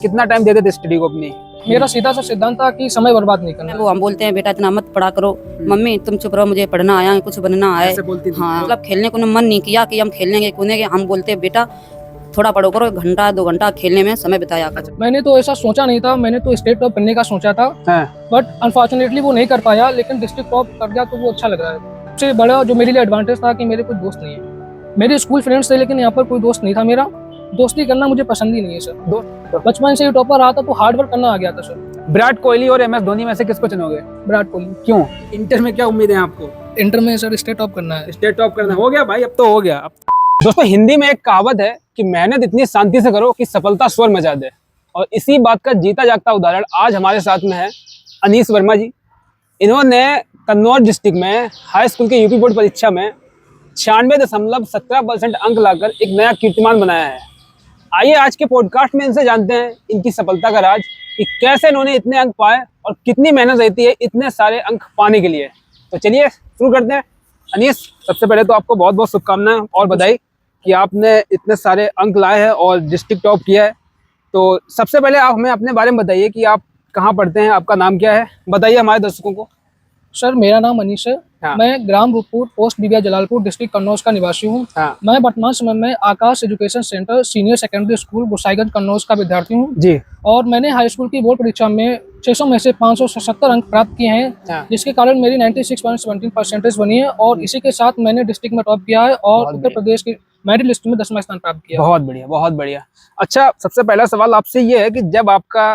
कितना टाइम देते थे स्टडी को अपनी? मेरा सीधा सा सिद्धांत था कि समय बर्बाद नहीं करना। वो हम बोलते हैं बेटा इतना मत पढ़ा करो, मम्मी तुम चुप रहो, मुझे पढ़ना आया है, कुछ बनना है। ऐसे बोलती थी? हाँ, मतलब खेलने को ना मन नहीं किया कि हम खेलेंगे कूदेंगे। हम बोलते हैं बेटा थोड़ा पढ़ो करो, 1-2 घंटा खेलने में समय बिताया करो। मैंने तो ऐसा सोचा नहीं था, मैंने तो स्टेट टॉप करने का सोचा था, बट अनफॉर्चुनेटली वो नहीं कर पाया। लेकिन डिस्ट्रिक्ट टॉप कर गया तो वो अच्छा लग रहा है। सबसे बड़ा जो मेरे लिए एडवांटेज था कि मेरे कोई दोस्त नहीं है। मेरे स्कूल फ्रेंड्स थे लेकिन यहाँ पर कोई दोस्त नहीं था मेरा। दोस्ती करना मुझे पसंद ही नहीं है सर। बचपन से ही टॉपर रहा था तो हार्ड वर्क करना आ गया था सर। विराट कोहली और MS धोनी में से किसको चुनोगे? विराट कोहली। क्यों? इंटर में क्या उम्मीद है आपको? इंटर में सर स्टेट टॉप करना है। स्टेट टॉप करना हो गया भाई, अब तो हो गया। दोस्तों, हिंदी में एक कहावत है कि मेहनत इतनी शांति से करो कि सफलता स्वर मचा दे। और इसी बात का जीता जागता उदाहरण आज हमारे साथ में है अनीस वर्मा जी। इन्होंने कन्नौज डिस्ट्रिक्ट में हाई स्कूल के यूपी बोर्ड परीक्षा में 96.17% अंक लाकर एक नया कीर्तिमान बनाया है। आइए आज के पॉडकास्ट में इनसे जानते हैं इनकी सफलता का राज, कि कैसे इन्होंने इतने अंक पाए और कितनी मेहनत रहती है इतने सारे अंक पाने के लिए। तो चलिए शुरू करते हैं। अनीस, सबसे पहले तो आपको बहुत बहुत शुभकामनाएं और बधाई कि आपने इतने सारे अंक लाए हैं और डिस्ट्रिक्ट टॉप किया है। तो सबसे पहले आप हमें अपने बारे में बताइए कि आप कहाँ पढ़ते हैं, आपका नाम क्या है, बताइए हमारे दर्शकों को। सर मेरा नाम अनीश है। हाँ। मैं ग्राम रूपपुर पोस्ट बिबिया जलालपुर डिस्ट्रिक्ट कन्नौज का निवासी हूँ। हाँ। मैं वर्तमान समय में Aakash education centre senior secondary school Gosaiganj Kannauj का विद्यार्थी हूँ जी। और मैंने हाई स्कूल की बोर्ड परीक्षा में 600 में से 577 अंक प्राप्त किए हैं। हाँ। जिसके कारण मेरी 96.17% बनी है और इसी के साथ मैंने डिस्ट्रिक्ट में टॉप किया है और उत्तर प्रदेश की मेरिट लिस्ट में 10वां स्थान प्राप्त किया। बहुत बढ़िया, बहुत बढ़िया। अच्छा, सबसे पहला सवाल आपसे ये है कि जब आपका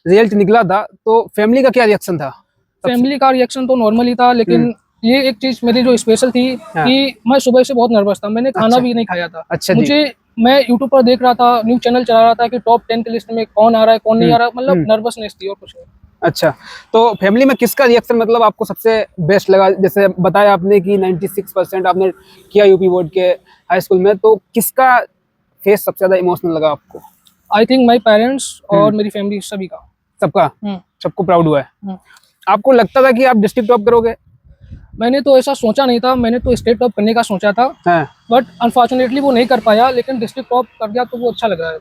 रिजल्ट निकला था तो फैमिली का क्या रिएक्शन था? फैमिली का रिएक्शन तो नॉर्मल ही था, लेकिन ये एक चीज मेरी जो स्पेशल थी कि मैं सुबह से बहुत नर्वस था। मैंने खाना भी नहीं खाया था। अच्छा मुझे मैं यूट्यूब पर देख रहा था, न्यूज चैनल चला रहा था कि टॉप 10 की लिस्ट में कौन आ रहा है कौन नहीं आ रहा है, मतलब नर्वसनेस थी और कुछ नहीं। अच्छा, तो फैमिली में किसका रिएक्शन मतलब आपको सबसे बेस्ट लगा? जैसे बताया आपने कि 96% आपने किया यूपी बोर्ड के हाई स्कूल में, तो किसका फेस सबसे ज्यादा इमोशनल लगा आपको? आई थिंक माई पेरेंट्स और मेरी फैमिली सभी का। सबका? सबको प्राउड हुआ है? आपको लगता था कि आप डिस्ट्रिक्ट टॉप करोगे? मैंने तो ऐसा सोचा नहीं था, मैंने तो स्टेट टॉप करने का सोचा था, बट अनफॉर्चुनेटली वो नहीं कर पाया। लेकिन डिस्ट्रिक्ट टॉप कर गया तो वो अच्छा लग रहा है।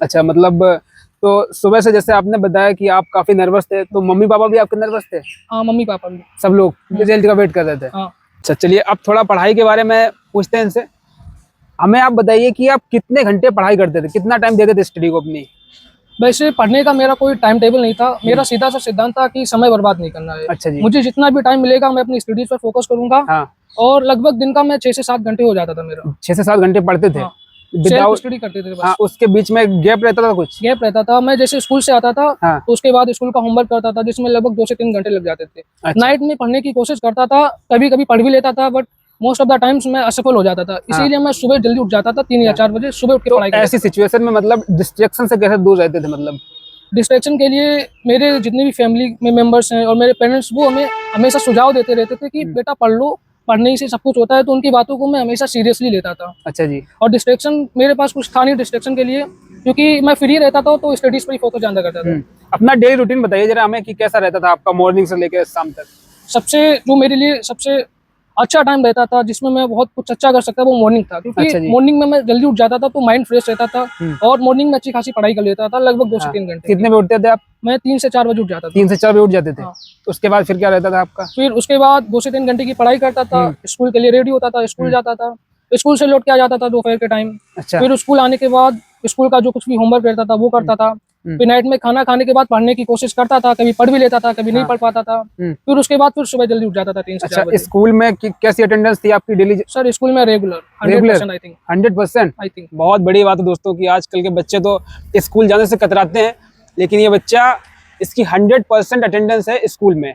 अच्छा, मतलब तो सुबह से जैसे आपने बताया कि आप काफी नर्वस थे, तो मम्मी पापा भी आपके नर्वस थे? हाँ, मम्मी पापा भी, सब लोग रिजल्ट का वेट कर रहे थे? हाँ। अच्छा, चलिए अब थोड़ा पढ़ाई के बारे में पूछते हैं इनसे। हमें आप बताइए कि आप कितने घंटे पढ़ाई करते थे, कितना टाइम देते थे स्टडी को अपनी? वैसे पढ़ने का मेरा कोई टाइम टेबल नहीं था। मेरा सीधा सा सिद्धांत था कि समय बर्बाद नहीं करना है। अच्छा जी। मुझे जितना भी टाइम मिलेगा मैं अपनी स्टडीज पर फोकस करूंगा। हाँ। और लगभग दिन का मैं 6 से 7 घंटे हो जाता था मेरा। 6 से 7 घंटे पढ़ते थे? हाँ। विदाउट स्टडी करते थे बस। हाँ, उसके बीच में गैप रहता था? कुछ गैप रहता था। मैं जैसे स्कूल से आता था तो उसके बाद स्कूल का होमवर्क करता था, जिसमें लगभग 2 से 3 घंटे लग जाते थे। नाइट में पढ़ने की कोशिश करता था, कभी कभी पढ़ भी लेता था, but most of the times मैं असफल हो जाता था। इसीलिए मैं सुबह जल्दी उठ जाता था, 3 या 4 बजे सुबह उठ के पढ़ाई करता था। ऐसी सिचुएशन में मतलब डिस्ट्रैक्शन से कैसे दूर रहते थे? मतलब डिस्ट्रैक्शन के लिए मेरे जितने भी फैमिली में मेंबर्स हैं और मेरे पेरेंट्स, वो हमें हमेशा सुझाव देते रहते थे कि बेटा पढ़ लो, पढ़ने ही से सब कुछ होता है। तो उनकी बातों को मैं हमेशा सीरियसली लेता था। अच्छा जी। और डिस्ट्रैक्शन मेरे पास कुछ था नहीं डिस्ट्रैक्शन के लिए, क्योंकि मैं फ्री रहता था तो स्टडीज पर ही फोकस ज्यादा करता था। अपना डेली रूटीन बताइए जरा हमें कि कैसा रहता था आपका मॉर्निंग से लेकर शाम तक? सबसे जो मेरे लिए सबसे अच्छा टाइम रहता था, जिसमें मैं बहुत कुछ अच्छा कर सकता, वो मॉर्निंग था। क्योंकि मॉर्निंग में मैं जल्दी उठ जाता था तो माइंड फ्रेश रहता था और मॉर्निंग में अच्छी खासी पढ़ाई कर लेता था, लगभग 2 से 3 घंटे। कितने बजे उठते थे आप? मैं 3 से 4 बजे उठ जाता था। 3 से 4 बजे उठ जाते थे? तो उसके बाद फिर क्या रहता था आपका? फिर उसके बाद 2 से 3 घंटे की पढ़ाई करता था, स्कूल के लिए रेडी होता था, स्कूल जाता था, स्कूल से लौट के आ जाता था दोपहर के टाइम। अच्छा। फिर स्कूल आने के बाद स्कूल का जो कुछ भी होमवर्क रहता था वो करता था। फिर नाइट में खाना खाने के बाद पढ़ने की कोशिश करता था, कभी पढ़ भी लेता था, कभी नहीं पढ़ पाता था। फिर उसके बाद फिर सुबह जल्दी उठ जाता था 3 से 4 बजे। स्कूल में कैसी अटेंडेंस थी आपकी डेली? सर स्कूल में regular 100% I think. 100%? I think बहुत बड़ी बात है दोस्तों कि आजकल के बच्चे तो स्कूल जाने से कतराते हैं, लेकिन ये बच्चा इसकी 100% अटेंडेंस है स्कूल में,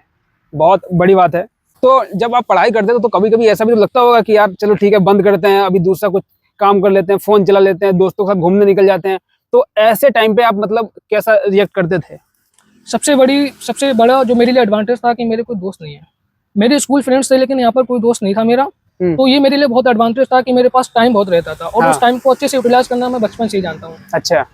बहुत बड़ी बात है। तो जब आप पढ़ाई करते हो तो कभी कभी ऐसा भी तो लगता होगा कि यार चलो ठीक है बंद करते हैं, अभी दूसरा कुछ काम कर लेते हैं, फोन चला लेते हैं, दोस्तों के साथ घूमने निकल जाते हैं। तो ऐसे टाइम पे आप मतलब कैसा रिएक्ट करते थे? सबसे बड़ा जो मेरे लिए एडवांटेज था कि मेरे कोई दोस्त नहीं है। मेरे स्कूल फ्रेंड्स थे लेकिन यहाँ पर कोई दोस्त नहीं था मेरा। तो ये मेरे लिए बहुत एडवांटेज था कि मेरे पास टाइम बहुत रहता था और उस टाइम को अच्छे से यूटिलाइज करना मैं बचपन से ही जानता हूँ। अच्छा।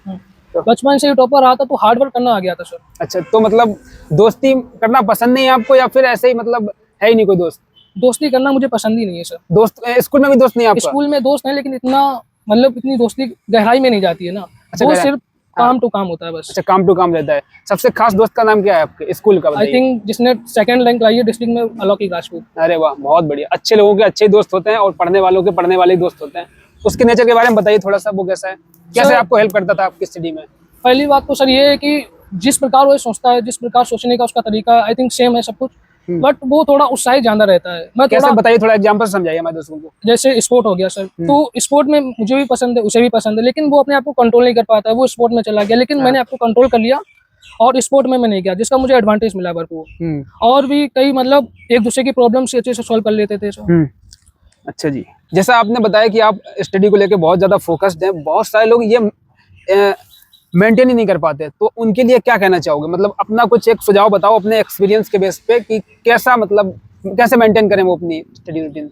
बचपन से ही टॉपर रहा था तो हार्ड वर्क करना आ गया था सर। अच्छा, तो मतलब दोस्ती करना पसंद नहीं है आपको या फिर ऐसे ही मतलब है ही नहीं कोई दोस्त? दोस्ती करना मुझे पसंद ही नहीं है सर। दोस्त स्कूल में भी दोस्त नहीं आपका? स्कूल में दोस्त है लेकिन इतना मतलब इतनी दोस्ती गहराई में नहीं जाती है ना। अच्छा, वो सिर्फ काम टू काम होता है बस। अच्छा, काम टू काम रहता है। सबसे खास दोस्त का नाम क्या है आपके स्कूल का? आई थिंक जिसने 2nd रैंक लाई है डिस्ट्रिक्ट में, अलौकिक राजपूत। अरे वाह, बहुत बढ़िया। अच्छे लोगों के अच्छे दोस्त होते हैं और पढ़ने वालों के पढ़ने वाले दोस्त होते हैं। उसके नेचर के बारे में बताइए थोड़ा सा, वो कैसा है, कैसे आपको हेल्प करता था आपकी स्टडी में? पहली बात तो सर ये है कि जिस प्रकार वो सोचता है, जिस प्रकार सोचने का उसका तरीका आई थिंक सेम है सब कुछ, बट वो थोड़ा उत्साहित ज्यादा रहता है। मैं कैसे थोड़ा बताइए, थोड़ा एग्जांपल समझाइए हमारे दोस्तों को। जैसे स्पोर्ट हो गया सर, तो स्पोर्ट में मुझे भी पसंद है, उसे भी पसंद है, लेकिन वो अपने आप को कंट्रोल नहीं कर पाता है। वो स्पोर्ट में चला गया, लेकिन मैंने आपको कंट्रोल कर लिया और स्पोर्ट में मैं नहीं गया, जिसका मुझे एडवांटेज मिला भरपूर। और भी कई मतलब एक दूसरे की प्रॉब्लम्स अच्छे से सॉल्व कर लेते थे सर। अच्छा जी, जैसा आपने बताया कि आप स्टडी को लेके बहुत ज़्यादा फोकस्ड हैं, बहुत सारे लोग ये मेंटेन ही नहीं कर पाते, तो उनके लिए क्या कहना चाहोगे? मतलब अपना कुछ एक सुझाव बताओ अपने एक्सपीरियंस के बेस पे कि कैसा, मतलब कैसे मेंटेन करें वो अपनी स्टडी रूटीन।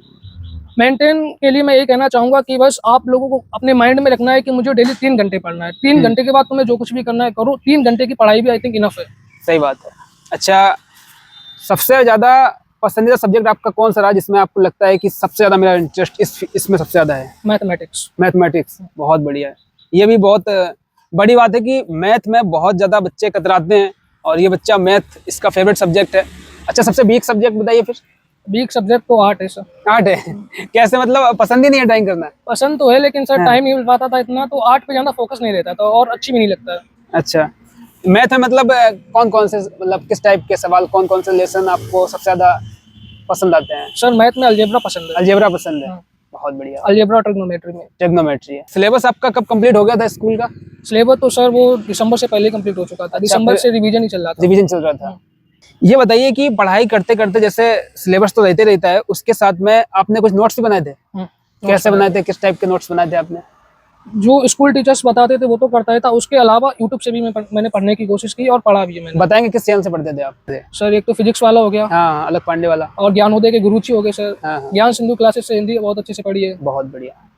मेंटेन के लिए मैं ये कहना चाहूंगा कि बस आप लोगों को अपने माइंड में रखना है कि मुझे डेली 3 घंटे पढ़ना है। 3 घंटे के बाद तुम्हें जो कुछ भी करना है करो। 3 घंटे की पढ़ाई भी आई थिंक इनफ है। सही बात है। अच्छा, सबसे ज़्यादा पसंदीदा सब्जेक्ट आपका कौन सा रहा जिसमें आपको लगता है कि सबसे ज़्यादा मेरा इंटरेस्ट इसमें सबसे ज़्यादा है? मैथमेटिक्स। मैथमेटिक्स, बहुत बढ़िया है। ये भी बहुत बड़ी बात है कि मैथ में बहुत ज़्यादा बच्चे कतराते हैं और ये बच्चा मैथ इसका फेवरेट सब्जेक्ट है। अच्छा, सबसे वीक सब्जेक्ट बताइए फिर। वीक सब्जेक्ट तो आर्ट है सर। आर्ट है? कैसे, मतलब पसंद ही नहीं है ड्राइंग करना? पसंद तो है, लेकिन सर टाइम नहीं मिल पाता था इतना, तो आर्ट पे ज़्यादा फोकस नहीं रहता था और अच्छी भी नहीं लगता है। अच्छा, मैथ में मतलब कौन कौन से, मतलब किस टाइप के सवाल, कौन कौन से लेसन आपको सबसे ज़्यादा पसंद आते हैं? सर मैथ में अलजेब्रा पसंद है। अलजेब्रा पसंद है, बहुत बढ़िया। अलजेब्रा ट्रिग्नोमेट्री में। ट्रिग्नोमेट्री है। सिलेबस आपका कब कंप्लीट हो गया था स्कूल का? सिलेबस तो सर वो दिसंबर से पहले कंप्लीट हो चुका था। दिसंबर से रिवीजन ही चल रहा था। रिवीजन चल रहा था। ये बताइए कि पढ़ाई करते करते जैसे सिलेबस तो रहते रहता है, उसके साथ में आपने कुछ नोट्स भी बनाए थे? कैसे बनाए थे, किस टाइप के नोट्स बनाए थे आपने? जो स्कूल टीचर्स बताते थे वो तो करता ही था, उसके अलावा यूट्यूब से भी मैंने पढ़ने की कोशिश की और पढ़ा भी है मैंने। बताएंगे किस चैनल से पढ़ते थे आप? सर एक तो फिजिक्स वाला हो गया, हाँ, अलग पांडे वाला, और ज्ञानोदय के गुरुजी हो गए सर। हाँ। ज्ञान सिंधु क्लासेस से हिंदी बहुत अच्छे से पढ़ी है। बहुत बढ़िया।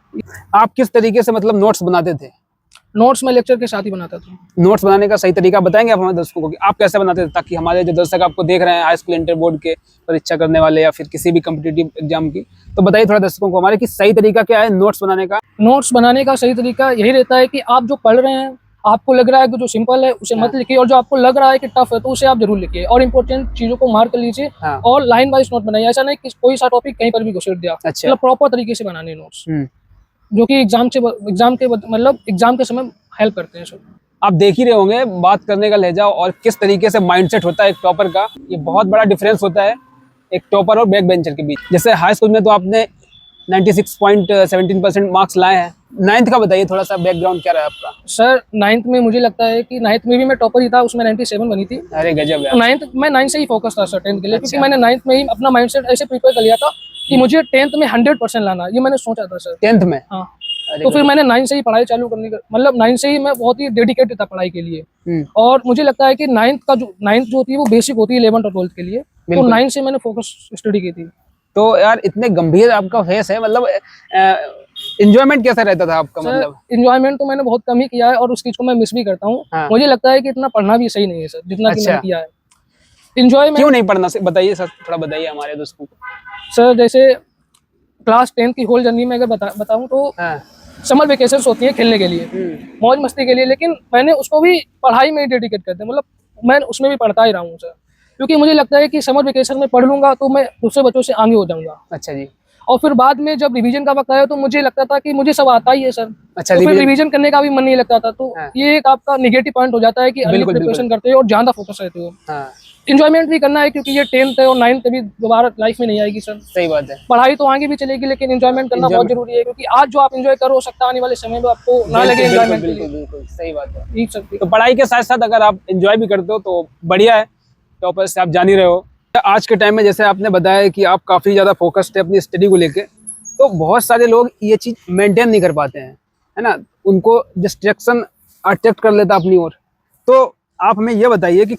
आप किस तरीके से मतलब नोट्स बनाते थे? नोट्स में लेक्चर के साथ ही बनाता था। नोट्स बनाने का सही तरीका बताएंगे आप हमारे दर्शकों को कि आप कैसे बनाते थे, ताकि हमारे जो दर्शक आपको देख रहे हैं, हाई स्कूल इंटर बोर्ड के परीक्षा करने वाले या फिर किसी भी कम्पिटिटिव एग्जाम की, तो बताइए थोड़ा दर्शकों को हमारे कि सही तरीका क्या है नोट्स बनाने का? नोट्स बनाने का सही तरीका यही रहता है कि आप जो पढ़ रहे हैं, आपको लग रहा है कि जो सिंपल है उसे मत लिखिए, और जो आपको लग रहा है कि टफ है तो उसे आप जरूर लिखिए, और इंपॉर्टेंट चीजों को मार्क कर लीजिए। और लाइन वाइज नोट बनाइए। ऐसा नहीं कि कोई सा टॉपिक कहीं पर भी घुसेड़ दिया। अच्छा, मतलब प्रॉपर तरीके से बनाने नोट्स, जो कि एग्जाम के समय हेल्प करते हैं सर। आप देख ही रहे होंगे बात करने का लहजा और किस तरीके से माइंडसेट होता है एक टॉपर का। ये बहुत बड़ा डिफरेंस होता है एक टॉपर और बैक बेंचर के बीच। जैसे हाई स्कूल में तो आपने 96.17% मार्क्स लाए हैं, 9th का बताइए थोड़ा सा बैकग्राउंड क्या रहा है आपका? सर 9th में मुझे लगता है कि 9th में भी मैं टॉपर ही था, उसमें 97 बनी थी। अरे गजब है। 9th से ही फोकस था सर 10th के लिए, क्योंकि मैंने 9th में ही अपना माइंडसेट ऐसे प्रिपेयर कर लिया था कि मुझे 10th में 100% लाना, ये मैंने सोचा था सर 10th में। हाँ, तो फिर मैंने 9 से ही पढ़ाई चालू करने का, मतलब 9 से ही मैं बहुत ही डेडिकेटेड था पढ़ाई के लिए। और मुझे लगता है कि 9th जो होती है वो बेसिक होती है 11th और 12th के लिए, तो 9 से मैंने फोकस स्टडी की थी। तो यार इतने गंभीर आपका फेस है, मतलब एंजॉयमेंट कैसा रहता था आपका? मतलब एंजॉयमेंट तो मैंने बहुत कम ही किया है और उस चीज को मैं मिस भी करता हूँ। हाँ। मुझे लगता है कि इतना पढ़ना भी सही नहीं है सर, जितना कि मैंने किया है। एंजॉयमेंट क्यों नहीं पढ़ना, बताइए सर, थोड़ा बताइए हमारे दोस्तों को। सर जैसे क्लास 10 की होल जर्नी में अगर बताऊं तो समर वेकेशंस होती है खेलने के लिए, मौज मस्ती के लिए, लेकिन मैंने उसको भी पढ़ाई में डेडिकेट कर दिया। मतलब मैं उसमें भी पढ़ता ही रहा हूँ सर, क्योंकि मुझे लगता है कि समर वेकेशन में पढ़ लूंगा तो मैं दूसरे बच्चों से आगे हो जाऊंगा। अच्छा जी। और फिर बाद में जब रिवीजन का वक्त आया तो मुझे लगता था कि मुझे सब आता ही है सर। अच्छा, तो फिर रिवीजन करने का भी मन नहीं लगता था। तो ये एक आपका नेगेटिव पॉइंट हो जाता है कि अर्ली प्रिपरेशन करते हो और ज्यादा फोकस रहते हो। एंजॉयमेंट भी करना है, क्योंकि ये 10th है और 9th भी दोबारा लाइफ में नहीं आएगी सर। सही बात है। पढ़ाई तो आगे भी चलेगी, लेकिन एंजॉयमेंट करना बहुत जरूरी है, क्योंकि आज जो आप एंजॉय करो हो सकता है आने वाले समय में आपको ना लगे एंजॉयमेंट। बिल्कुल सही बात है। तो पढ़ाई के साथ साथ अगर आप एंजॉय भी करते हो तो बढ़िया है, टॉपर से आप जान ही रहे हो। आज के टाइम में जैसे आपने बताया कि आप काफ़ी ज़्यादा फोकस्ड है अपनी स्टडी को लेके, तो बहुत सारे लोग ये चीज़ मेंटेन नहीं कर पाते हैं, है ना, उनको डिस्ट्रैक्शन अट्रैक्ट कर लेता अपनी ओर। तो आप हमें ये बताइए कि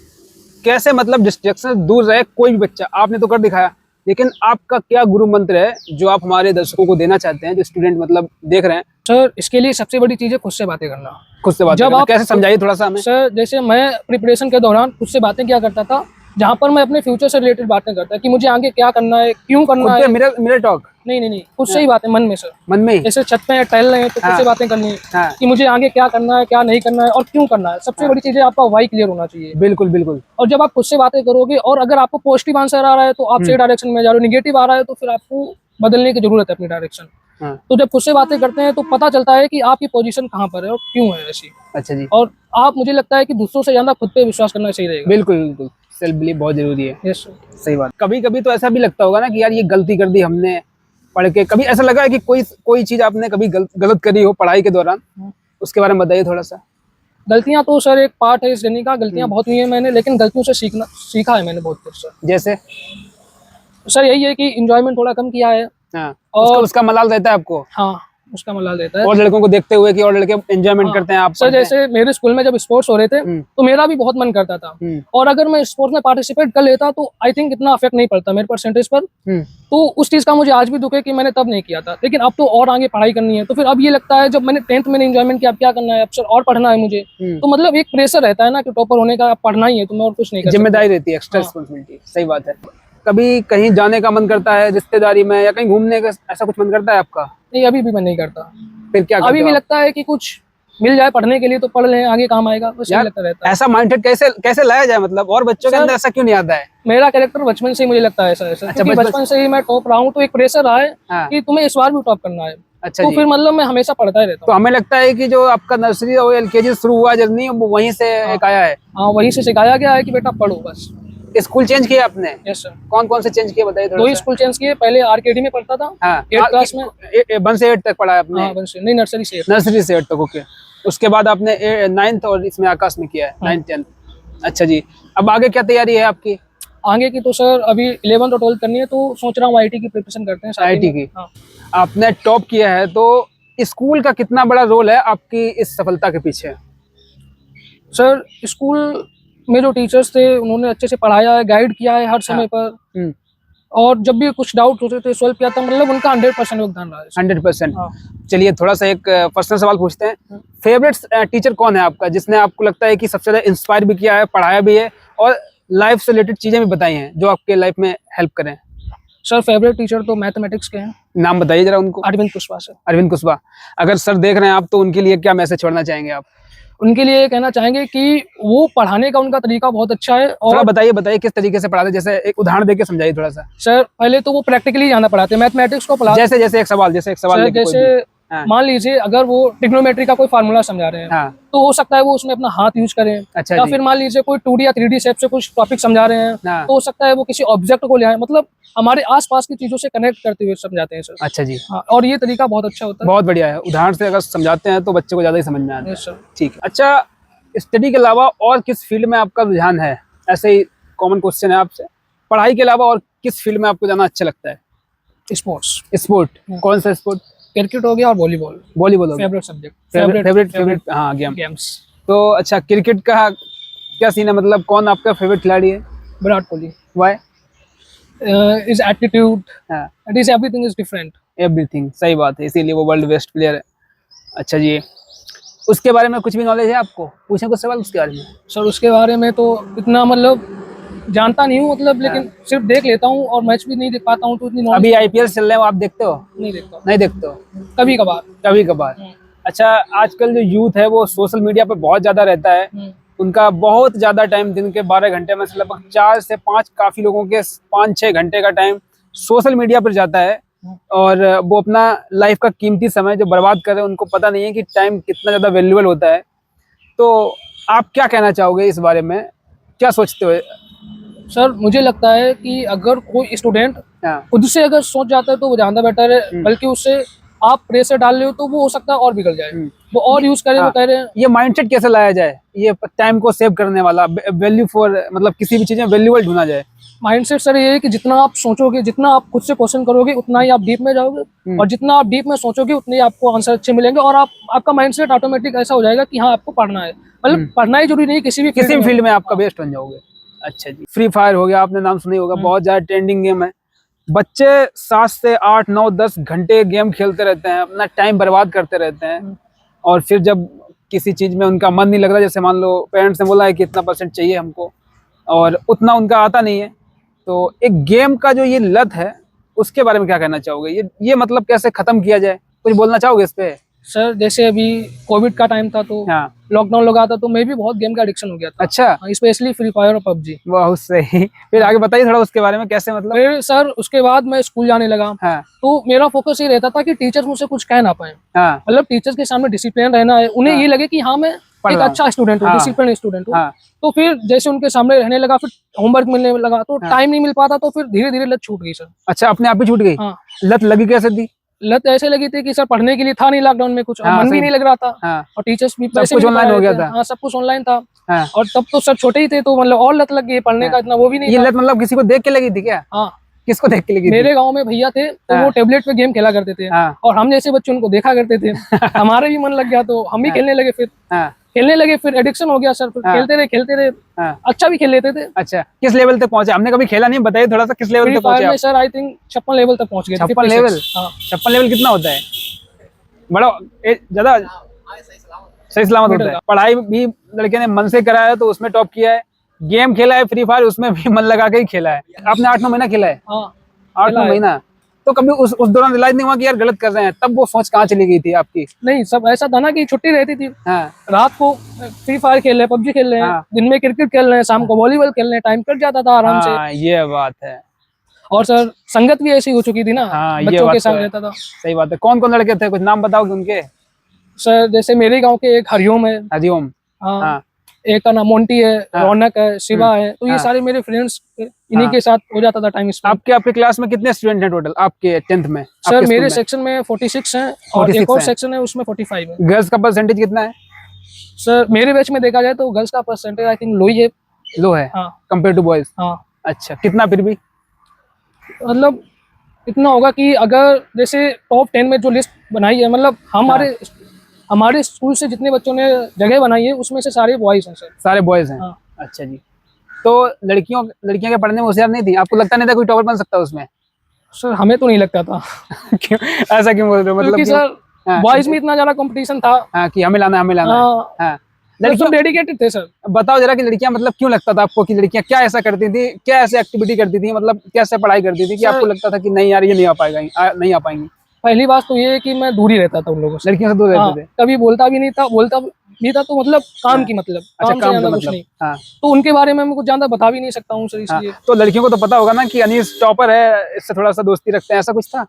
कैसे मतलब डिस्ट्रैक्शन दूर रहे कोई भी बच्चा। आपने तो कर दिखाया, लेकिन आपका क्या गुरु मंत्र है जो आप हमारे दर्शकों को देना चाहते हैं, जो स्टूडेंट मतलब देख रहे हैं? सर इसके लिए सबसे बड़ी चीज़ है खुद से बातें करना। खुद से बातें करना, कैसे समझाइए थोड़ा सा हमें। सर जैसे मैं प्रिपरेशन के दौरान खुद से बातें क्या करता था, जहाँ पर मैं अपने फ्यूचर से रिलेटेड बातें करता कि मुझे आगे क्या करना है, क्यों करना है। मिरर टॉक नहीं नहीं नहीं, खुद से ही बातें मन में सर। मन में ही? जैसे छत पे टहल रहे हैं तो खुद से बातें करनी है कि मुझे आगे क्या करना है, क्या नहीं करना है और क्यों करना है। सबसे बड़ी चीज है आपका वाई क्लियर होना चाहिए। बिल्कुल बिल्कुल। और जब आप खुद से बातें करोगे और अगर आपको पॉजिटिव आंसर आ रहा है तो आप सही डायरेक्शन में जा रहे हो, निगेटिव आ रहा है तो फिर आपको बदलने की जरूरत है अपनी डायरेक्शन। तो जब खुद से बातें करते हैं तो पता चलता है कि आपकी पोजीशन कहाँ पर है और क्यों है ऐसी। अच्छा जी। और आप, मुझे लगता है कि दूसरों से ज्यादा खुद पे विश्वास करना सही रहेगा। बिल्कुल बिल्कुल, सेल्फ बिलीव बहुत जरूरी है। यस सही बात। कभी कभी तो ऐसा भी लगता होगा ना कि यार ये गलती कर दी हमने पढ़ के, कभी ऐसा लगा है कि कोई चीज आपने कभी गलत करी हो पढ़ाई के दौरान, उसके बारे में बताइए थोड़ा सा। गलतियां तो सर एक पार्ट है इस जर्नी का, गलतियां बहुत हुई हैं मैंने, लेकिन गलतियों से सीखा है मैंने बहुत कुछ सर। जैसे सर यही है कि इंजॉयमेंट थोड़ा कम किया है। हाँ, और उसका मलाल रहता है आपको? हाँ, उसका मलाल देता है। और लड़कों को देखते हुए कि और लड़के एंजॉयमेंट करते हैं, आप सर जैसे मेरे स्कूल में जब स्पोर्ट्स हो रहे थे तो मेरा भी बहुत मन करता था, और अगर मैं स्पोर्ट्स में पार्टिसिपेट कर लेता तो आई थिंक इतना अफेक्ट नहीं पड़ता मेरे परसेंटेज पर। तो उस चीज का मुझे आज भी दुख है कि मैंने तब नहीं किया था, लेकिन अब तो और आगे पढ़ाई करनी है। तो फिर अब ये लगता है, जब मैंने 10th में एंजॉयमेंट किया, अब क्या करना है, अब सर और पढ़ना है मुझे। तो मतलब एक प्रेशर रहता है ना कि टॉपर होने का, पढ़ना ही है, तो मैं और कुछ नहीं कर सकता। जिम्मेदारी रहती है, एक्स्ट्रा रिस्पांसिबिलिटी। सही बात है। कभी कहीं जाने का मन करता है रिश्तेदारी में, या कहीं घूमने का ऐसा कुछ मन करता है आपका? नहीं, अभी भी मैं नहीं करता। फिर क्या अभी भी लगता है कि कुछ मिल जाए पढ़ने के लिए तो पढ़ लें, आगे काम आएगा, बस यही लगता रहता है। ऐसा माइंडसेट कैसे लाया जाए, मतलब और बच्चों के अंदर ऐसा क्यों नहीं आता है? मेरा कैरेक्टर बचपन से ही मुझे लगता है ऐसा क्योंकि बचपन से ही मैं टॉप रहा हूँ, तो एक प्रेशर रहा है कि तुम्हें इस बार भी टॉप करना है। अच्छा तो फिर मतलब मैं हमेशा पढ़ता ही रहता हूँ। तो हमें लगता है कि जो आपका नर्सरी और LKG शुरू हुआ जर्नी, वो वहीं से एक आया है। हाँ, वहीं से सिखाया गया है कि बेटा पढ़ो बस। स्कूल चेंज किया आपने? Yes sir. कौन कौन से चेंज किए बताइए थोड़ा। 2 ही स्कूल चेंज किए, पहले RKD में पढ़ता था। हाँ, 8th क्लास में 1 से 8 तक पढ़ा है आपने? हाँ, नहीं, नर्सरी से 8 नर्सरी से 8 तक। ओके। उसके बाद आपने 9th और इसमें आकाश में किया है, 9th 10th। अच्छा जी। अब आगे क्या तैयारी है आपकी? आगे की तो सर अभी 11th और 12th करनी है, तो सोच रहा हूँ IIT की प्रिपरेशन करते हैं। IIT की? हाँ। आपने टॉप किया है, तो स्कूल का कितना बड़ा रोल है आपकी इस सफलता के पीछे? सर स्कूल में जो टीचर्स थे उन्होंने अच्छे से पढ़ाया है, गाइड किया है हर समय पर, और जब भी कुछ डाउट होते थे सॉल्व किया था, मतलब उनका 100% योगदान रहा है। 100%। हाँ। चलिए थोड़ा सा एक पर्सनल सवाल पूछते हैं। फेवरेट टीचर कौन है आपका, जिसने आपको लगता है कि सबसे ज्यादा इंस्पायर भी किया है, पढ़ाया भी है, और लाइफ से रिलेटेड चीजें भी बताई हैं जो आपके लाइफ में हेल्प करें? सर फेवरेट टीचर तो मैथमेटिक्स के हैं। नाम बताइए जरा उनको। अरविंद कुशवाहा सर। अरविंद कुशवाहा। अगर सर देख रहे हैं आप, तो उनके लिए क्या मैसेज छोड़ना चाहेंगे आप? उनके लिए कहना चाहेंगे कि वो पढ़ाने का उनका तरीका बहुत अच्छा है। और बताइए किस तरीके से पढ़ाते, जैसे एक उदाहरण देके समझाइए थोड़ा सा। सर पहले तो वो प्रैक्टिकली ज्यादा पढ़ाते हैं, मैथमेटिक्स को पढ़ाते जैसे एक सवाल जैसे मान लीजिए अगर वो ट्रिग्नोमेट्री का कोई फार्मूला समझा रहे हैं, तो हो सकता है वो उसमें अपना हाथ यूज करें। अच्छा या फिर मान लीजिए कोई 2D या 3D शेप से कुछ टॉपिक समझा रहे हैं, तो हो सकता है वो किसी ऑब्जेक्ट को ले आए, मतलब हमारे आसपास की चीजों से कनेक्ट करते हुए समझाते हैं सर। अच्छा जी। हाँ, और ये तरीका बहुत अच्छा होता है। बहुत बढ़िया है। उदाहरण से अगर समझाते हैं तो बच्चे को ज्यादा ही समझ में आता है। सर। ठीक है। अच्छा, स्टडी के अलावा और किस फील्ड में आपका रुझान है? ऐसे ही कॉमन क्वेश्चन है आपसे। पढ़ाई के अलावा और किस फील्ड में आपको जाना अच्छा लगता है? स्पोर्ट्स। स्पोर्ट? कौन सा स्पोर्ट? क्रिकेट हो गया और volleyball. Volleyball favourite subject, favourite हाँ, गेम्स। तो अच्छा, क्रिकेट का क्या सीन है, मतलब कौन आपका फेवरेट खिलाड़ी है? Virat Kohli. Why? His attitude and his everything is different. Everything. सही बात है, इसीलिए वो वर्ल्ड बेस्ट प्लेयर है। अच्छा जी, उसके बारे में कुछ भी नॉलेज है आपको? पूछें कुछ सवाल उसके बारे में? सर उसके बारे में तो इतना मतलब जानता नहीं हूँ, मतलब लेकिन सिर्फ देख लेता हूँ और मैच भी नहीं देख पाता हूँ, तो इतनी नॉलेज। अभी IPL चल रहे हो, आप देखते हो? नहीं देखता। नहीं देखते हो? कभी कभार। अच्छा, आजकल जो यूथ है वो सोशल मीडिया पर बहुत ज्यादा रहता है। उनका बहुत ज्यादा टाइम, दिन के 12 घंटे में से लगभग 4 से 5, काफी लोगों के 5-6 घंटे का टाइम सोशल मीडिया पर जाता है, और वो अपना लाइफ का कीमती समय जो बर्बाद कर रहे हैं, उनको पता नहीं है कि टाइम कितना ज्यादा वैल्यूएबल होता है। तो आप क्या कहना चाहोगे इस बारे में, क्या सोचते हो? सर मुझे लगता है कि अगर कोई स्टूडेंट खुद से अगर सोच जाता है तो वो ज्यादा बेटर है, बल्कि उससे आप प्रेशर डाल रहे हो तो वो हो सकता है और बिगड़ जाए, वो और यूज करे। वो कह रहे हैं ये माइंडसेट कैसे लाया जाए, ये टाइम को सेव करने वाला, वैल्यू फॉर, मतलब किसी भी चीज में वैल्यूएबल ढूंढा जाए। माइंडसेट सर ये है कि जितना आप सोचोगे, जितना आप खुद से क्वेश्चन करोगे, उतना ही आप डीप में जाओगे, और जितना आप डीप में सोचोगे उतने ही आपको आंसर अच्छे मिलेंगे, और आपका माइंडसेट ऑटोमेटिक ऐसा हो जाएगा कि हाँ आपको पढ़ना है, मतलब पढ़ना ही जरूरी नहीं, किसी भी फील्ड में आपका बेस्ट बन जाओगे। अच्छा जी। फ्री फायर हो गया, आपने नाम सुना ही होगा, बहुत ज्यादा ट्रेंडिंग गेम है। बच्चे 7 से 8, 9, 10 घंटे गेम खेलते रहते हैं, अपना टाइम बर्बाद करते रहते हैं, और फिर जब किसी चीज में उनका मन नहीं लग रहा, जैसे मान लो पेरेंट्स ने बोला है कि इतना % चाहिए हमको, और उतना उनका आता नहीं है, तो एक गेम का जो ये लत है उसके बारे में क्या कहना चाहोगे? ये मतलब कैसे खत्म किया जाए, कुछ बोलना चाहोगे इस पे? सर जैसे अभी कोविड का टाइम था तो हाँ। लॉकडाउन लगा था तो मैं भी बहुत गेम का एडिक्शन हो गया था। अच्छा, स्पेशली फ्री फायर और पबजी। बहुत सही। फिर आगे बताइए थोड़ा उसके बारे में, कैसे मतलब? फिर सर उसके बाद मैं स्कूल जाने लगा। हाँ तो मेरा फोकस ये रहता था कि टीचर्स मुझसे कुछ कह ना पाए, हाँ मतलब टीचर्स के सामने डिसिप्लिन रहना है, उन्हें हाँ। ये लगे कि हाँ मैं पढ़ एक रहा हूँ। अच्छा स्टूडेंट हूँ, हाँ। डिसिप्लिन स्टूडेंट हूँ। हाँ तो फिर जैसे उनके सामने रहने लगा, फिर होमवर्क मिलने लगा तो हाँ। टाइम नहीं मिल पाता, तो फिर धीरे धीरे लत छूट गई सर। अच्छा, अपने आप ही छूट गई? हाँ, लत लगी कैसे थी? लत ऐसे लगी थी कि सर पढ़ने के लिए था नहीं लॉकडाउन में कुछ, और हाँ, मन भी सही। नहीं लग रहा था, हाँ, और टीचर्स भी सब पैसे कुछ भी नहीं ऑनलाइन पढ़ा हो रहे गया थे। था। हाँ, सब कुछ ऑनलाइन था। हाँ और तब तो सर छोटे ही थे, तो मतलब और लत लग गई पढ़ने हाँ। का, इतना वो भी नहीं ये था। लत मतलब किसी को देख के लगी थी क्या? हाँ, किसको देख के लगी थी? मेरे गांव में भैया थे तो हाँ। वो टेबलेट पे गेम खेला करते थे, हाँ और हम जैसे बच्चे उनको देखा करते थे। हमारे भी मन लग गया तो हम भी हाँ। खेलने लगे। फिर हाँ खेलने लगे, फिर एडिक्शन हो गया सर। फिर हाँ। खेलते रहे। हाँ। अच्छा भी खेल लेते थे। अच्छा, किस लेवल तक पहुंचे? हमने कभी खेला नहीं, बताइए थोड़ा सा, किस लेवल फ्री तक पहुंचे फायर आप? में सर आई थिंक 56 लेवल तक पहुंच गए थे। 56 56। लेवल? हाँ, 56 लेवल कितना होता है? बड़ा ज्यादा सही सलामत होता है। पढ़ाई भी लड़के ने मन से करा है तो उसमें टॉप किया है, गेम खेला है फ्री फायर, उसमें भी मन लगा के ही खेला है। आपने 8-9 महीना खेला है? हाँ 8-9 महीना। तो कभी उस दौरान रियलाइज नहीं हुआ कि यार गलत कर रहे हैं? तब वो सोच कहाँ चली गई थी आपकी? नहीं, सब ऐसा था ना कि छुट्टी रहती थी, हाँ रात को फ्री फायर खेल रहे हैं, पबजी खेल रहे हैं, हाँ। दिन में क्रिकेट खेल रहे हैं, शाम को वॉलीबॉल खेल रहे हैं, टाइम कट जाता था आराम से। हाँ, ये बात है। और सर संगत भी ऐसी हो चुकी थी ना, हाँ, ये बच्चों बात के तो साथ है। रहता था। सही बात है। कौन कौन लड़के थे, कुछ नाम बताओगे उनके? सर जैसे मेरे गांव के एक हरिओम है, हरिओम। हाँ, हाँ एक का नाम मोंटी है, हाँ। रौनक है, शिवा है, तो ये हाँ। सारे मेरे फ्रेंड्स, इन्हीं हाँ। के साथ हो जाता था टाइम स्पेंड। आपके क्लास में कितने स्टूडेंट हैं टोटल आपके 10th में? सर आपके स्कूल मेरे में? सेक्शन में 46 हैं, और 46 एक और हैं। सेक्शन है उसमें 45 है। गर्ल्स का परसेंटेज कितना है? सर मेरे बैच में देखा जाए तो गर्ल्स का परसेंटेज आई थिंक लो ही है। लो है हाँ कंपेयर टू बॉयज? हाँ, अच्छा, कितना फिर भी? मतलब इतना होगा कि अगर जैसे टॉप 10 में जो लिस्ट बनाई है, मतलब हमारे स्कूल से जितने बच्चों ने जगह बनाई है उसमें से सारे बॉयज हैं सर। सारे बॉयज हैं? हाँ। अच्छा जी। तो लड़कियां के पढ़ने में होशियार नहीं थी? आपको लगता नहीं था कोई टॉपर बन सकता उसमें? सर हमें तो नहीं लगता था। क्यों ऐसा क्यों बोल रहे हो? मतलब क्योंकि क्यों? सर हाँ, बॉयज में इतना ज्यादा कंपटीशन था। हाँ कि हमें लाना है, हमें लाना है। हाँ, हाँ। लड़कियों डेडिकेटेड थे सर। बताओ जरा कि लड़कियां, मतलब क्यों लगता था आपको कि लड़कियां क्या ऐसा करती थी, क्या ऐसे एक्टिविटी करती थी, मतलब कैसे पढ़ाई करती थी कि सर- आपको लगता था कि नहीं यार ये नहीं आ पाएगा, नहीं आ पाएंगी? पहली बात तो ये है कि मैं दूर ही रहता था उन लोगों से। लड़कियों से दूर हाँ, रहते थे? कभी बोलता भी नहीं था तो मतलब काम की मतलब, अच्छा, काम से काम का ज्यादा कुछ मतलब। नहीं। हाँ तो उनके बारे में मैं कुछ ज्यादा बता भी नहीं सकता हूँ सर, हाँ। इसलिए। तो लड़कियों को तो पता होगा ना कि अनीस टॉपर है, इससे थोड़ा सा दोस्ती रखते हैं, ऐसा कुछ था?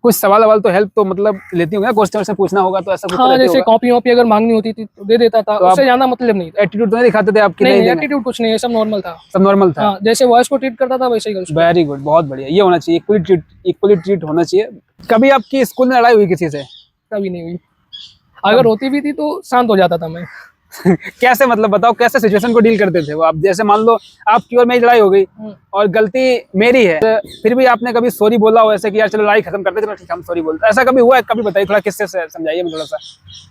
कुछ सवाल तो हेल्प तो मतलब लेती होंगी ना, क्वेश्चन से पूछना होगा तो ऐसा कुछ तो हाँ, रहते जैसे होगा। कॉपी वॉपी अगर मांगनी होती थी तो दे देता था, तो उससे ज्यादा मतलब नहीं था। एटीट्यूड तो नहीं दिखाते थे आपकी? नहीं, देंगे? एटीट्यूड कुछ नहीं है, सब नॉर्मल था। सब नॉर्मल था? हाँ, जैसे बॉयज को ट्रीट करता था वैसे ही गर्ल्स को। वेरी गुड, बहुत बढ़िया, ये होना चाहिए, इक्वली ट्रीट होना चाहिए। कभी आपकी स्कूल में लड़ाई हुई किसी से? कभी नहीं हुई। अगर होती भी थी तो शांत हो जाता था मैं। कैसे, मतलब बताओ कैसे सिचुएशन को डील करते थे वो आप? जैसे मान लो आपकी और मेरी लड़ाई हो गई और गलती मेरी है, तो फिर भी आपने कभी सॉरी बोला हो ऐसे कि यार चलो लड़ाई खत्म करते थे, ठीक हम सॉरी बोलते, ऐसा कभी हुआ है? कभी बताइए थोड़ा, किससे समझाइए मुझे थोड़ा सा।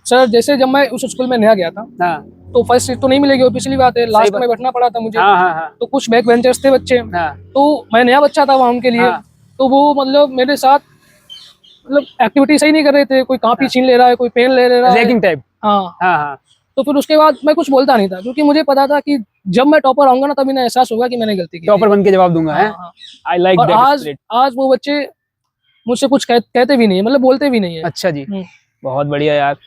सर जैसे जब मैं उस स्कूल में नया गया था हाँ तो फर्स्ट सीट तो नहीं मिलेगी, पिछली बात है, लास्ट में बैठना पड़ा था मुझे। हाँ हाँ हाँ तो कुछ बैक बेंचर्स थे बच्चे, हाँ तो मैं नया बच्चा था वहाँ उनके लिए। हाँ। तो वो मतलब मेरे साथ मतलब एक्टिविटी सही नहीं कर रहे थे, कोई कॉपी छीन ले रहा है, कोई पेन ले रहा है। Ragging type? हाँ। हाँ हाँ। तो फिर उसके बाद मैं कुछ बोलता नहीं था, क्योंकि मुझे पता था कि जब मैं टॉपर आऊंगा ना तभी इन्हें एहसास होगा कि मैंने गलती की। टॉपर बन के जवाब दूंगा है? हाँ। आई लाइक और दैट आज स्पिरिट। वो बच्चे मुझसे कुछ कहते भी नहीं है, मतलब बोलते भी नहीं है। अच्छा जी, बहुत बढ़िया यार।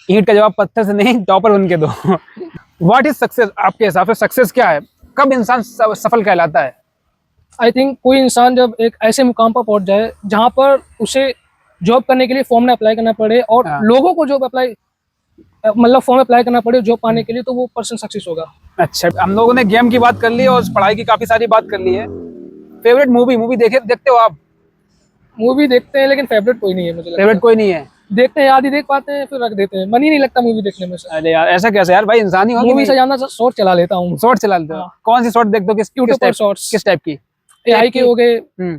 ईंट का जवाब पत्थर से नहीं, टॉपर बन के दो। What is success? आपके हिसाब से सक्सेस क्या है? कब इंसान सफल कहलाता है? आई थिंक कोई इंसान जब एक ऐसे मुकाम पर पहुंच जाए जहां पर उसे जॉब करने के लिए फॉर्म ना अप्लाई करना पड़े, और लोगों को जॉब अप्लाई मतलब फॉर्म अप्लाई करना पड़े जॉब पाने के लिए, तो वो पर्सन सक्सेस होगा। अच्छा, हम लोगों ने गेम की बात कर ली और पढ़ाई की काफी सारी बात कर ली है। फेवरेट मूवी देखते हो आप? मूवी देखते हैं लेकिन फेवरेट कोई नहीं है मुझे। फेवरेट कोई नहीं है? देखते हैं, आधी देख पाते हैं फिर रख देते हैं, मन ही नहीं लगता मूवी देखने में सर। अरे यार ऐसा कैसे यार, भाई इंसान ही हो। मूवी से ज्यादा शॉर्ट चला लेता हूँ। शॉर्ट चला लेते हो? कौन सी शॉर्ट देखते हो? यूट्यूब पर शॉर्ट्स, किस टाइप की? एआई के हो गए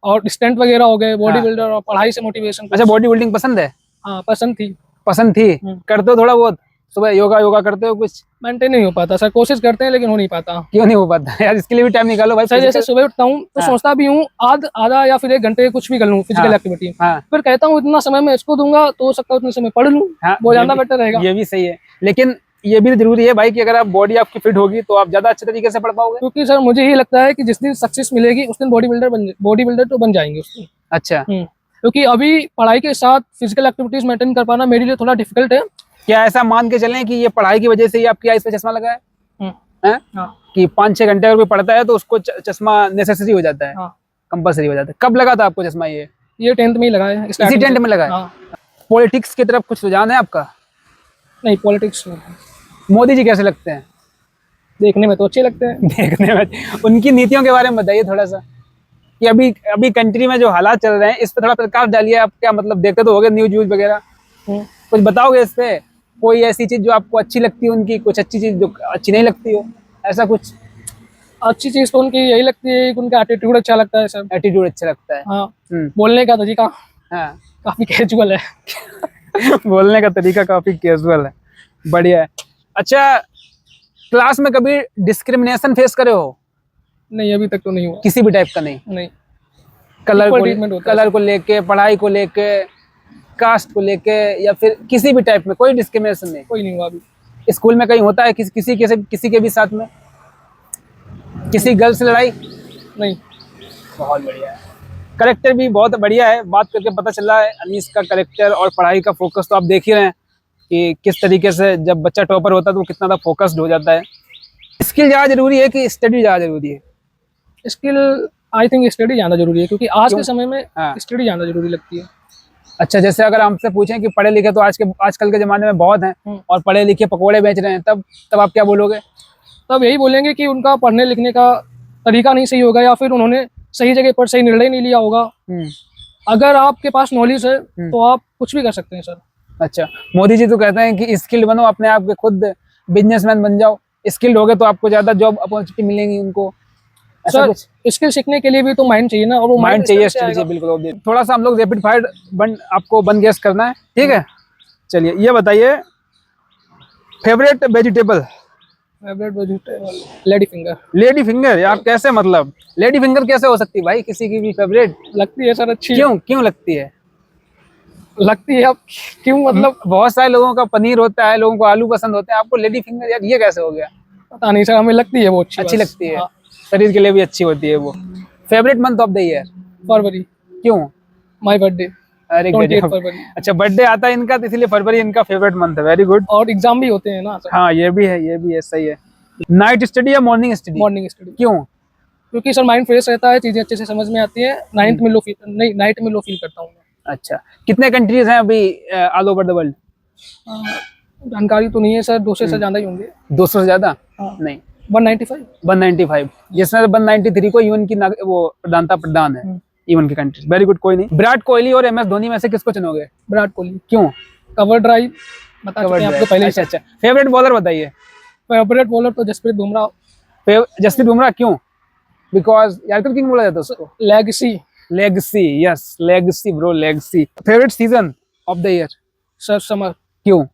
और स्टंट वगैरह हो गए, बॉडी बिल्डर और पढ़ाई से मोटिवेशन। अच्छा, बॉडी बिल्डिंग पसंद है? हाँ, पसंद थी। करते हो थोड़ा बहुत? सुबह योगा करते हो कुछ? मेंटेन नहीं हो पाता सर, कोशिश करते हैं लेकिन हो नहीं पाता। क्यों नहीं हो पाता यार? इसके लिए भी टाइम निकालो भाई। सर जैसे सुबह उठता हूँ तो सोचता भी हूँ आधा या फिर 1 घंटे कुछ भी कर लूँ फिजिकल एक्टिविटी। फिर कहता हूँ इतना समय मैं इसको दूंगा तो हो सकता है उतने समय पढ़ लूँ, वो ज्यादा बेटर रहेगा। ये भी सही है, लेकिन ये भी जरूरी है भाई कि अगर आप बॉडी आपकी फिट होगी तो आप ज्यादा अच्छे तरीके से पढ़ पाओगे। क्योंकि सर मुझे यही लगता है कि जिस दिन सक्सेस मिलेगी उस दिन बॉडी बिल्डर तो बन जाएंगे उस दिन। अच्छा, क्योंकि अभी पढ़ाई के साथ फिजिकल एक्टिविटीज मेंटेन कर पाना मेरे लिए थोड़ा डिफिकल्ट है। क्या ऐसा मान के चलें कि ये पढ़ाई की वजह से ही आपकी आईज पे चश्मा लगा है? हाँ। कि 5-6 घंटे अगर कोई पढ़ता है तो उसको चश्मा नेसेसरी हो जाता है, हाँ। कंपल्सरी हो जाता है। कब लगा था आपको चश्मा? ये 10th में ही लगा है, इसी 10th में लगा है। हाँ। पॉलिटिक्स की तरफ कुछ रुझान है आपका? नहीं, पॉलिटिक्स नहीं। मोदी जी कैसे लगते हैं? देखने में तो अच्छे लगते हैं। देखने में। उनकी नीतियों के बारे में बताइए थोड़ा सा, कि अभी कंट्री में जो हालात चल रहे हैं इस पर थोड़ा प्रकाश डालिए। आप क्या मतलब देखते तो होगे न्यूज वगैरह, कुछ बताओगे इस पे? कोई ऐसी चीज जो आपको अच्छी लगती है उनकी, कुछ अच्छी चीज जो अच्छी नहीं लगती हो, ऐसा कुछ? अच्छी चीज तो उनकी यही लगती है कि उनका एटीट्यूड अच्छा लगता है सर। एटीट्यूड अच्छा लगता है। हाँ। बोलने का तरीका हाँ काफी कैजुअल है। बोलने का तरीका काफी कैजुअल है, बढ़िया है। अच्छा, क्लास में कभी डिस्क्रिमिनेशन फेस करे हो? नहीं, अभी तक तो नहीं हुआ। किसी भी टाइप का नहीं? नहीं। कलर को लेके, पढ़ाई को लेके, कास्ट को लेके, या फिर किसी भी टाइप में कोई डिस्क्रिमिनेशन नहीं? कोई नहीं हुआ अभी। स्कूल में कहीं होता है किसी के भी साथ में, किसी गर्ल से लड़ाई? नहीं। बहुत बढ़िया है। करेक्टर भी बहुत बढ़िया है, बात करके पता चला है अनीस का करेक्टर और पढ़ाई का फोकस तो आप देख ही रहे हैं कि किस तरीके से जब बच्चा टॉपर होता है तो कितना ज़्यादा फोकस्ड हो जाता है। स्किल ज़्यादा जरूरी है कि स्टडी ज़्यादा जरूरी है? स्किल आई थिंक स्टडी ज़्यादा जरूरी है, क्योंकि आज के समय में स्टडी ज़्यादा जरूरी लगती है। अच्छा, जैसे अगर हमसे पूछें कि पढ़े लिखे तो आजकल के ज़माने में बहुत हैं और पढ़े लिखे पकौड़े बेच रहे हैं, तब आप क्या बोलोगे? तब यही बोलेंगे कि उनका पढ़ने लिखने का तरीका नहीं सही होगा, या फिर उन्होंने सही जगह पर सही निर्णय नहीं लिया होगा। अगर आपके पास नॉलेज है तो आप कुछ भी कर सकते हैं सर। अच्छा, मोदी जी तो कहते हैं कि स्किल्ड बनो, अपने आप के खुद बिजनेसमैन बन जाओ। स्किल्ड हो गए तो आपको ज्यादा जॉब अपॉर्चुनिटी मिलेंगी उनको, ऐसा कुछ? स्किल सीखने के लिए भी तो माइंड चाहिए ना, और वो माइंड चाहिए। बिल्कुल। थोड़ा सा हम लोग रैपिड फायर आपको वन गेस करना है, ठीक है? चलिए, ये बताइए, favourite vegetable? Lady finger. Lady finger यार, कैसे? मतलब लेडी फिंगर कैसे हो सकती है भाई किसी की भी फेवरेट? लगती है सर अच्छी। क्यों लगती है? लगती है अब क्यों, मतलब बहुत सारे लोगों का पनीर होता है, लोगों को आलू पसंद होते हैं, आपको लेडी फिंगर यार ये कैसे हो गया? पता नहीं सर, हमें लगती है वो अच्छी लगती है। शरीर के लिए भी अच्छी होती है वो। Favourite month of the year? फरवरी। क्यों? My birthday. अरे फरवरी। अच्छा, बर्थडे आता है इनका तो इसलिए फरवरी इनका फेवरेट मंथ है। Very good. और एग्जाम भी होते हैं ना सर। हाँ, ये भी है, सही है। नाइट स्टडी या मॉर्निंग स्टडी? Morning study. क्यों? क्योंकि सर माइंड फ्रेश रहता है, चीजें अच्छे से समझ में आती है। नाइट में लो फील करता हूँ। अच्छा, कितने कंट्रीज हैं अभी ऑल ओवर द वर्ल्ड? जानकारी तो नहीं है सर, 200 से ज्यादा ही होंगे। 200 से ज्यादा? नहीं, 195। जिसमें 193 को यूएन की वो प्रधान है यूएन की कंट्री। Very good. कोई नहीं। विराट कोहली और MS धोनी में से किसको चुनोगे? विराट कोहली। क्यों? कवर ड्राइव बता चुके हैं आपको पहले। अच्छा। फेवरेट बॉलर बताइए। फेवरेट बॉलर तो जसप्रीत बुमराह। जसप्रीत बुमराह क्यों? बिकॉज यार किंग बोला जाता है उसको। Legacy, yes, legacy bro, legacy. Favourite season of the year? Sir summer. क्यों?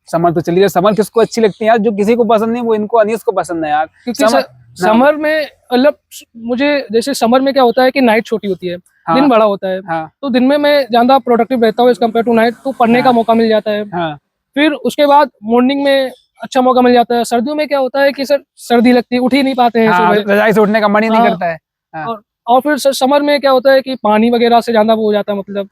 समर तो चलिए, समर किसको अच्छी लगती है यार? जो किसी को पसंद नहीं वो इनको अनीस को पसंद है यार। क्योंकि समर में मतलब मुझे, जैसे समर में क्या होता है कि नाइट छोटी होती है, दिन बड़ा होता है। तो दिन में मैं ज्यादा प्रोडक्टिव रहता हूँ एज कम्पेयर टू नाइट, तो पढ़ने का मौका मिल जाता है। फिर उसके बाद मॉर्निंग में अच्छा मौका मिल जाता है। सर्दियों में क्या होता है कि सर सर्दी लगती है, उठ ही नहीं पाते हैं, रजाई से उठने का मन ही नहीं करता है। और फिर समर में क्या होता है कि पानी वगैरह से ज्यादा वो हो जाता है, मतलब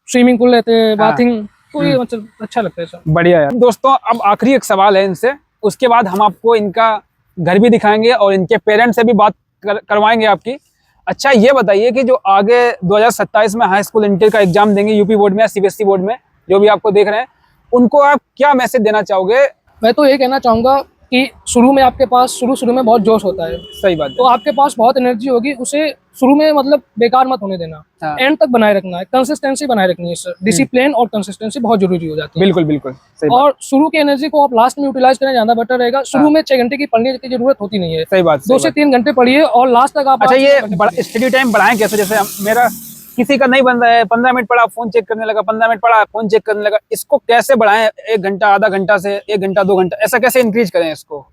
स्विमिंग पूल रहते हैं, बाथिंग, तो ये मतलब अच्छा लगता है सर। बढ़िया है। दोस्तों, अब आखिरी एक सवाल है इनसे, उसके बाद हम आपको इनका घर भी दिखाएंगे और इनके पेरेंट्स से भी बात करवाएंगे आपकी। अच्छा, ये बताइए कि जो आगे 2027 में हाई स्कूल इंटर का एग्जाम देंगे यूपी बोर्ड में या CBSE बोर्ड में, जो भी आपको देख रहे हैं, उनको आप क्या मैसेज देना चाहोगे? मैं तो ये कहना चाहूँगा कि शुरू में आपके पास शुरू में बहुत जोश होता है। सही बात है। तो आपके पास बहुत एनर्जी होगी, उसे शुरू में मतलब बेकार मत होने देना। एंड तक बनाए रखना है, कंसिस्टेंसी बनाए रखनी है सर। डिसिप्लिन और कंसिस्टेंसी बहुत जरूरी हो जाती है। बिल्कुल सही बात। और शुरू की एनर्जी को आप लास्ट में यूटिलाइज करें, ज्यादा बेटर रहेगा। शुरू में 6 घंटे की पढ़ने की जरूरत होती नहीं है। सही बात। 2 से 3 घंटे पढ़िए और लास्ट तक आप। अच्छा, ये स्टडी टाइम बढ़ाएं कैसे? जैसे मेरा किसी का नहीं बन रहा है, 15 मिनट पढ़ा फोन चेक करने लगा, 15 मिनट पढ़ा फोन चेक करने लगा, इसको कैसे बढ़ाएं? 1 घंटा, आधा घंटा से 1 घंटा 2 घंटा, ऐसा कैसे इंक्रीज करें इसको?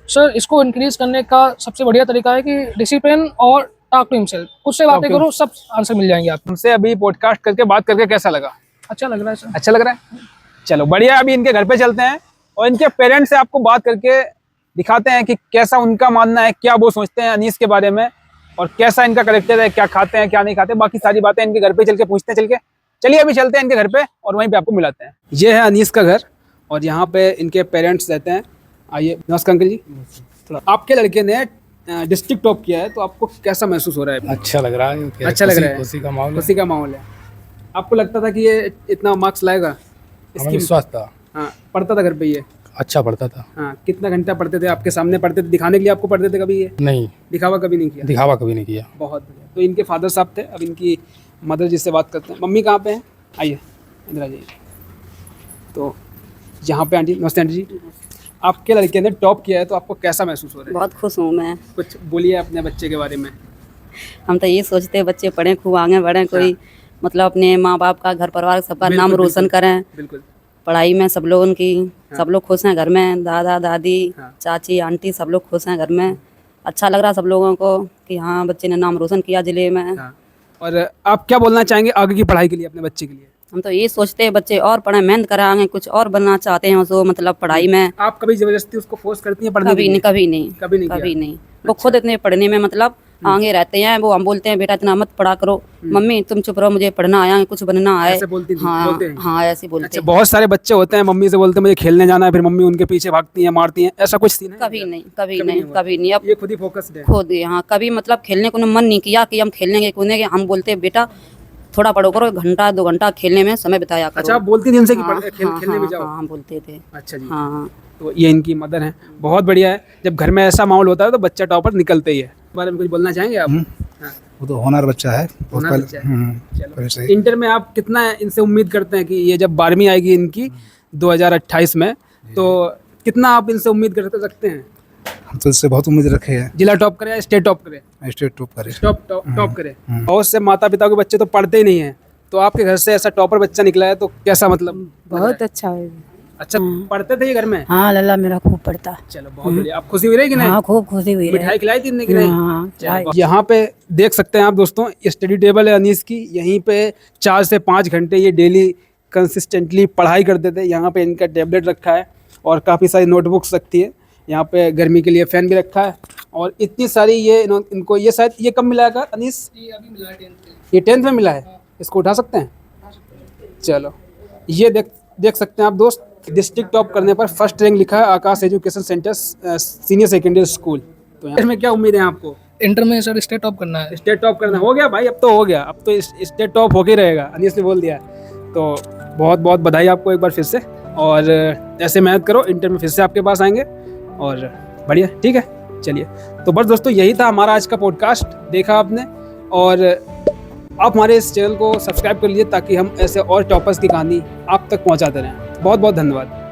सर, इसको इंक्रीज करने का सबसे बढ़िया तरीका है कि डिसिप्लिन और टॉक टू हिमसेल्फ। खुद से बातें करो, सब आंसर मिल जाएंगे आपको। हमसे अभी पॉडकास्ट करके बात करके कैसा लगा? अच्छा लग रहा है सर। अच्छा लग रहा है, चलो बढ़िया। अभी इनके घर पे चलते हैं और इनके पेरेंट्स से आपको बात करके दिखाते हैं कि कैसा उनका मानना है, क्या वो सोचते हैं अनीस के बारे में और कैसा इनका करेक्टर है, क्या खाते हैं क्या नहीं खाते। बाकी सारी बातें इनके घर पे चल के पूछते हैं। चलिए अभी चलते हैं इनके घर पे और वहीं पे आपको मिलाते हैं। ये है अनीस का घर और यहाँ पे इनके पेरेंट्स रहते हैं। आइए, नमस्कार अंकल जी। थोड़ा आपके लड़के ने डिस्ट्रिक्ट टॉप किया है तो आपको कैसा महसूस हो रहा है? अच्छा लग रहा है। अच्छा लग रहा है, खुशी का माहौल है। खुशी का माहौल है। आपको लगता था कि ये इतना मार्क्स लाएगा? हमें विश्वास था। हाँ, पढ़ता था घर पे ये? अच्छा पढ़ता था। हाँ, कितना घंटा पढ़ते थे? आपके सामने पढ़ते थे, दिखाने के लिए आपको पढ़ते थे कभी ये? नहीं, दिखावा कभी नहीं किया? दिखावा कभी नहीं किया। बहुत बढ़िया। तो इनके फादर साहब थे, अब इनकी मदर जी से बात करते हैं। मम्मी कहाँ पे हैं? आइए इधर आ जाइए। तो यहाँ पे आंटी, नमस्ते आंटी जी। आपके लड़के ने टॉप किया है तो आपको कैसा महसूस हो रहा है? बहुत खुश हूँ मैं। कुछ बोलिए अपने बच्चे के बारे में। हम तो ये सोचते हैं बच्चे पढ़ें, खूब आगे बढ़ें, कोई मतलब अपने माँ बाप का, घर परिवार सबका नाम बिल्कुल, रोशन करें। बिल्कुल। पढ़ाई में सब लोगों की सब लोग खुश हैं घर में, दादा दादी चाची आंटी सब लोग खुश हैं घर में। अच्छा लग रहा सब लोगों को कि हाँ बच्चे ने नाम रोशन किया जिले में। हाँ। और आप क्या बोलना चाहेंगे आगे की पढ़ाई के लिए अपने बच्चे के लिए? हम तो ये सोचते हैं बच्चे और पढ़ें, मेहनत करें, आगे कुछ और बनना चाहते हैं उसको, मतलब पढ़ाई में। आप कभी जबरदस्ती उसको फोर्स करती हैं पढ़ने के कभी लिए? नहीं, कभी नहीं, कभी नहीं कभी किया? नहीं। वो खुद इतने पढ़ने में मतलब आगे रहते हैं। वो हम बोलते हैं बेटा इतना मत पढ़ा करो, मम्मी तुम चुप रहो, मुझे पढ़ना आया है, कुछ बनना है। ऐसे बोलती थी? हाँ बोलते हैं? हाँ, ऐसे बोलते अच्छा, हैं। बहुत सारे बच्चे होते हैं मम्मी से बोलते हैं मुझे खेलने जाना है, फिर मम्मी उनके पीछे भागती हैं, मारती हैं, ऐसा कुछ सीन है? कभी नहीं, कभी कभी नहीं, नहीं हुआ? कभी नहीं। अब ये खुद ही फोकस्ड है? खुद यहाँ कभी मतलब खेलने को मन नहीं किया कि हम खेलेंगे कूदेंगे। हम बोलते हैं बेटा थोड़ा पढ़ो करो, घंटा 2 घंटा खेलने में समय बिताया करो। अच्छा, आप बोलती थी उनसे कि हाँ, खेलने में जाओ? हाँ, हम बोलते थे। अच्छा जी। हाँ, तो ये इनकी मदर है, बहुत बढ़िया है। जब घर में ऐसा माहौल होता है तो बच्चा टॉपर निकलते ही है। इस बारे में कुछ बोलना चाहेंगे आप? हाँ। वो तो होनहार बच्चा है। होनहार बच्चा है। पहले से इंटर में आप कितना इनसे उम्मीद करते हैं कि ये जब 12वीं आएगी इनकी 2028 में, तो कितना आप इनसे उम्मीद कर सकते हैं? हम तो इससे बहुत उम्मीद रखे हैं। जिला टॉप करे या स्टेट टॉप करे? स्टेट टॉप करे। टॉप करे। बहुत से माता पिता के बच्चे तो पढ़ते ही नहीं है, तो आपके घर से ऐसा टॉपर बच्चा निकला है तो कैसा मतलब? बहुत अच्छा है। अच्छा, पढ़ते थे ये घर में? हाँ, लल्ला मेरा खूब पढ़ता। चलो बहुत बढ़िया। आप खुशी हुई रही कि नहीं? हाँ, खूब खुशी हुई है। मिठाई खिलाई थी इनने कि नहीं? हाँ, चलो, यहाँ पे देख सकते हैं आप दोस्तों, स्टडी टेबल है अनीस की। यहीं पे 4 से 5 घंटे ये डेली कंसिस्टेंटली पढ़ाई करते थे। यहाँ पे इनका टैबलेट रखा है और काफ़ी सारी नोटबुक्स रखती है। यहाँ पे गर्मी के लिए फ़ैन भी रखा है और इतनी सारी ये इनको ये शायद ये कब मिला है अनीस? ये अभी मिला है 10th में। ये 10th में मिला है। इसको उठा सकते हैं? चलो, ये देख सकते हैं आप दोस्त, डिस्ट्रिक्ट टॉप करने पर फर्स्ट रैंक लिखा है Aakash education centre senior secondary school. तो इसमें क्या उम्मीद है आपको? इंटर में सर स्टेट टॉप करना है। स्टेट टॉप करना हो गया भाई, अब तो हो गया, अब तो स्टेट टॉप होके रहेगा, अनीस ने बोल दिया। तो बहुत बहुत बधाई आपको एक बार फिर से, और ऐसे मेहनत करो, इंटर में फिर से आपके पास आएंगे और बढ़िया। ठीक है, चलिए। तो बस दोस्तों, यही था हमारा आज का पॉडकास्ट। देखा आपने, और आप हमारे इस चैनल को सब्सक्राइब कर लीजिए ताकि हम ऐसे और टॉपर्स की कहानी आप तक पहुंचाते रहें। बहुत बहुत धन्यवाद।